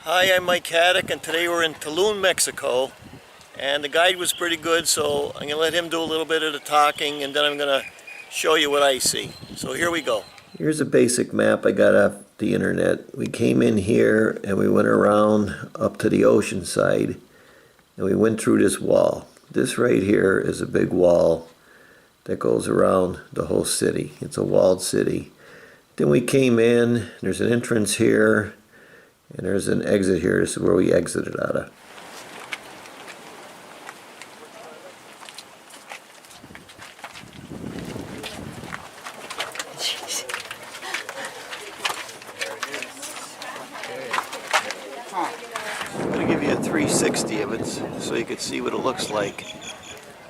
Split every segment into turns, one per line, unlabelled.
Hi, I'm Mike Haduck, and today we're in TULUM, Mexico. And the guide was pretty good, so I'm going to let him do a little bit of the talking, and then I'm going to show you what I see. So here we go. Here's a basic map I got off the internet. We came in here and we went around up to the ocean side, and we went through this wall. This right here is a big wall that goes around the whole city. It's a walled city. Then we came in, there's an entrance here, and there's an exit here. This is where we exited out of. I'm going to give you a 360 of it so you can see what it looks like.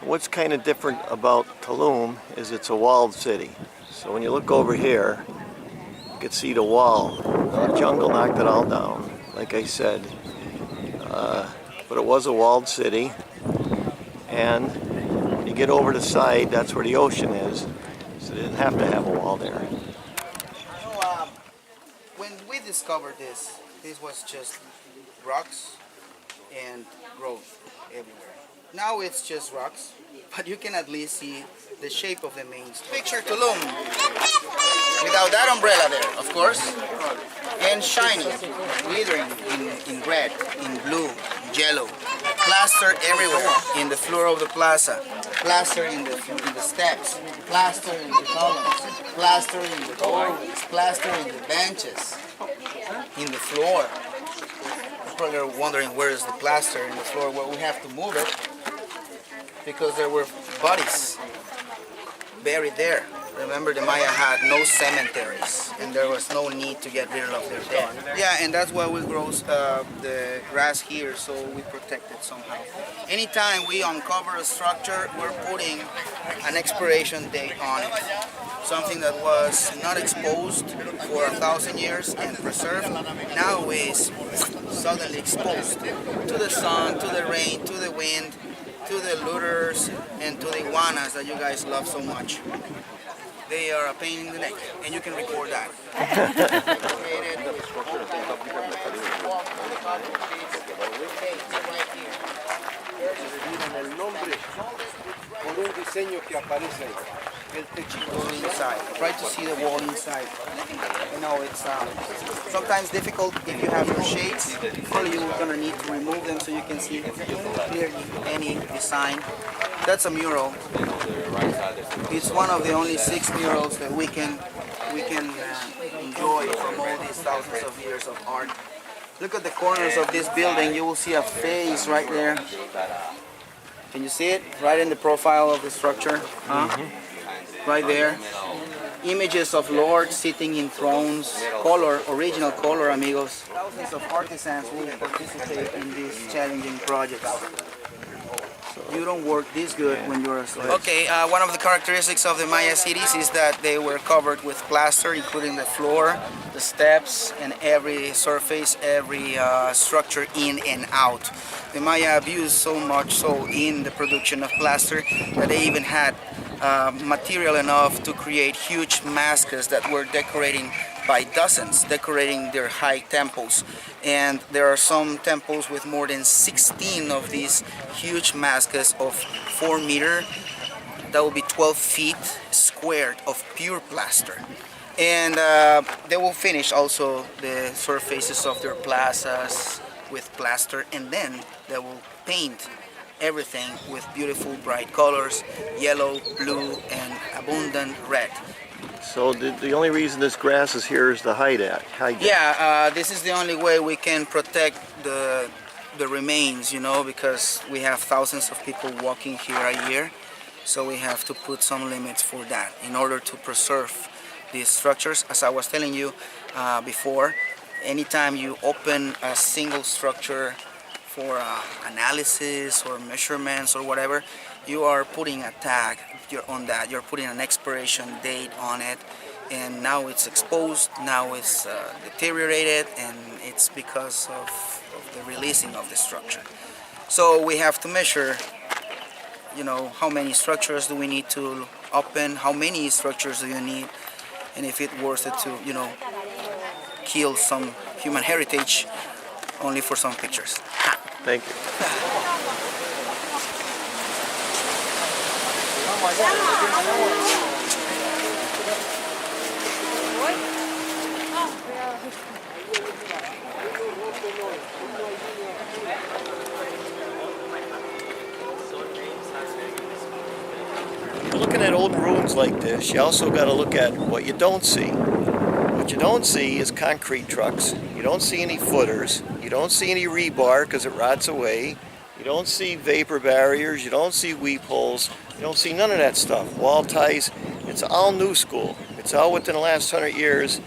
What's kind of different about TULUM is it's a walled city. So when you look over here, you can see the wall. The jungle knocked it all down, like I said. But it was a walled city. And when you get over the side, that's where the ocean is. So they didn't have to have a wall there.
When we discovered this was just rocks and growth everywhere. Now it's just rocks, but you can at least see the shape of the main structure. Picture TULUM without that umbrella there, of course, and shiny, glittering in red, in blue, yellow, plaster everywhere in the floor of the plaza, plaster in the steps, plaster in the columns, plaster in the doorways, plaster in the benches, in the floor. You're probably wondering where is the plaster in the floor. Well, we have to move it because there were bodies buried there. Remember, the Maya had no cemeteries, and there was no need to get rid of their dead. Yeah, and that's why we grow the grass here, so we protect it somehow. Anytime we uncover a structure, we're putting an expiration date on it. Something that was not exposed for 1,000 years and preserved, now is suddenly exposed to the sun, to the rain, to the wind, to the looters, and to the iguanas that you guys love so much. They are a pain in the neck, and you can record that. Go inside. Try to see the wall inside. You know, it's sometimes difficult if you have your shades. Probably you're gonna need to remove them so you can see clearly any design. That's a mural. It's one of the only 6 murals that we can enjoy from all these thousands of years of art. Look at the corners of this building. You will see a face right there. Can you see it? Right in the profile of the structure. Right there. Images of lords sitting in thrones. Color, original color, amigos. Thousands of artisans will participate in these challenging projects. You don't work this good when you're a slave. Okay, one of the characteristics of the Maya cities is that they were covered with plaster, including the floor, the steps, and every surface, every structure in and out. The Maya abused so much so in the production of plaster that they even had material enough to create huge masks that were decorating by dozens, decorating their high temples. And there are some temples with more than 16 of these huge masks of 4 meters. That will be 12 feet squared of pure plaster. And they will finish also the surfaces of their plazas with plaster, and then they will paint everything with beautiful bright colors, yellow, blue, and abundant red.
So the only reason this grass is here is to hide it.
Yeah, this is the only way we can protect the remains, you know, because we have thousands of people walking here a year. So we have to put some limits for that in order to preserve these structures. As I was telling you before, anytime you open a single structure for analysis or measurements or whatever, you are putting a tag on that. You're putting an expiration date on it, and now it's exposed, now it's deteriorated, and it's because of the releasing of the structure. So we have to measure, you know, how many structures do we need to open, how many structures do you need, and if it's worth it to, you know, kill some human heritage only for some pictures.
Thank you. You're looking at old ruins like this, you also got to look at what you don't see. What you don't see is concrete trucks. You don't see any footers. You don't see any rebar because it rots away. You don't see vapor barriers. You don't see weep holes. You don't see none of that stuff. Wall ties. It's all new school. It's all within the last 100 years.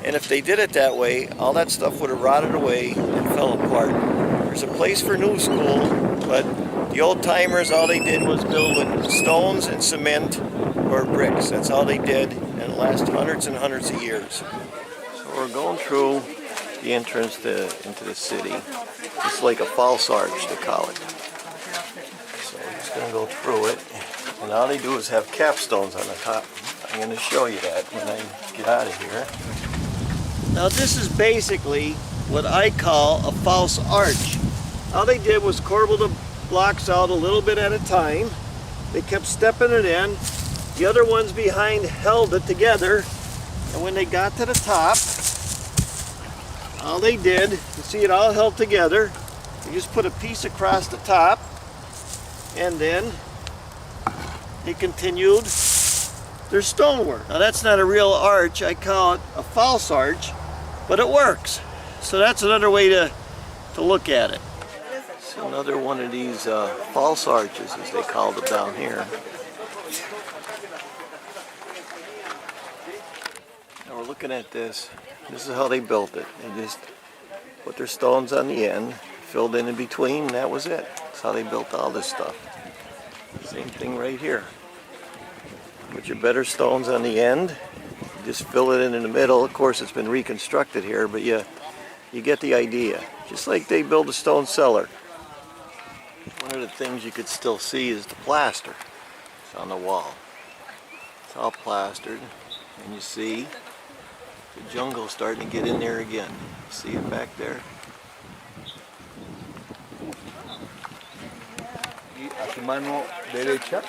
And if they did it that way, all that stuff would have rotted away and fell apart. There's a place for new school, but the old timers, all they did was build with stones and cement or bricks. That's all they did, and it lasted hundreds and hundreds of years. So we're going through the entrance into the city. It's like a false arch, they call it. So I'm just going to go through it, and all they do is have capstones on the top. I'm going to show you that when I get out of here. Now this is basically what I call a false arch. All they did was corbel the blocks out a little bit at a time. They kept stepping it in. The other ones behind held it together. And when they got to the top, all they did, you see it all held together. They just put a piece across the top, and then they continued their stonework. Now that's not a real arch. I call it a false arch, but it works. So that's another way to look at it. So another one of these false arches, as they called them down here. Now we're looking at this. This is how they built it. They just put their stones on the end, filled in between, and that was it. That's how they built all this stuff. Same thing right here. Put your better stones on the end, just fill it in the middle. Of course, it's been reconstructed here, but you get the idea. Just like they build a stone cellar. One of the things you could still see is the plaster. It's on the wall. It's all plastered, and you see the jungle starting to get in there again. See it back there?
Y a su mano derecha.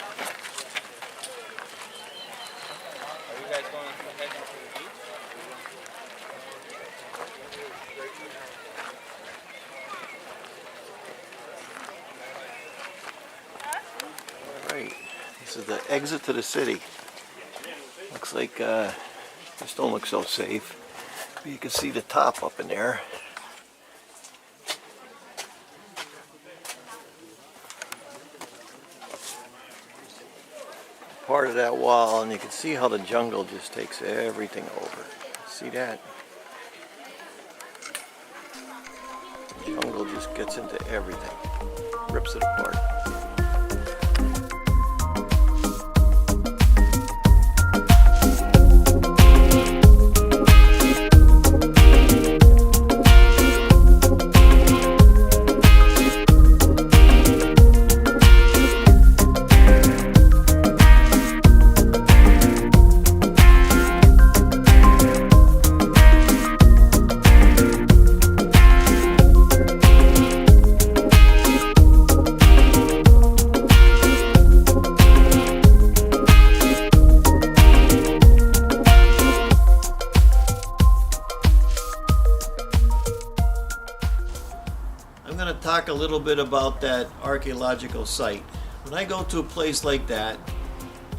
Right. This is the exit to the city. Looks like this don't look so safe. But you can see the top up in there. Part of that wall, and you can see how the jungle just takes everything over. See that? The jungle just gets into everything, rips it apart. I'm going to talk a little bit about that archaeological site. When I go to a place like that,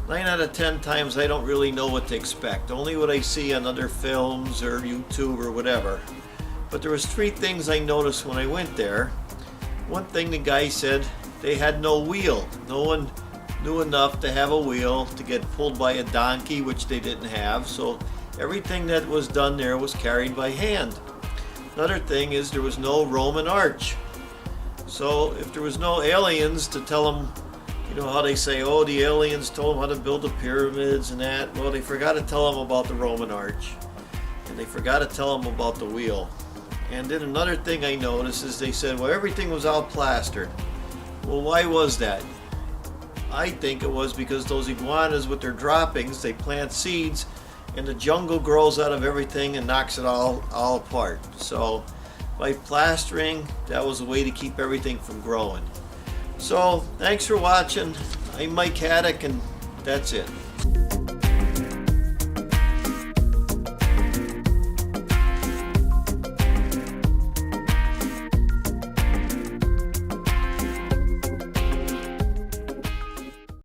9 out of 10 times I don't really know what to expect. Only what I see on other films or YouTube or whatever. But there was 3 things I noticed when I went there. One thing the guy said, they had no wheel. No one knew enough to have a wheel to get pulled by a donkey, which they didn't have. So everything that was done there was carried by hand. Another thing is there was no Roman arch. So if there was no aliens to tell them, you know how they say, oh, the aliens told them how to build the pyramids and that. Well, they forgot to tell them about the Roman arch. And they forgot to tell them about the wheel. And then another thing I noticed is they said, well, everything was all plastered. Well, why was that? I think it was because those iguanas with their droppings, they plant seeds and the jungle grows out of everything and knocks it all apart. So by plastering. That was a way to keep everything from growing. So thanks for watching. I'm Mike Haduck, and that's it.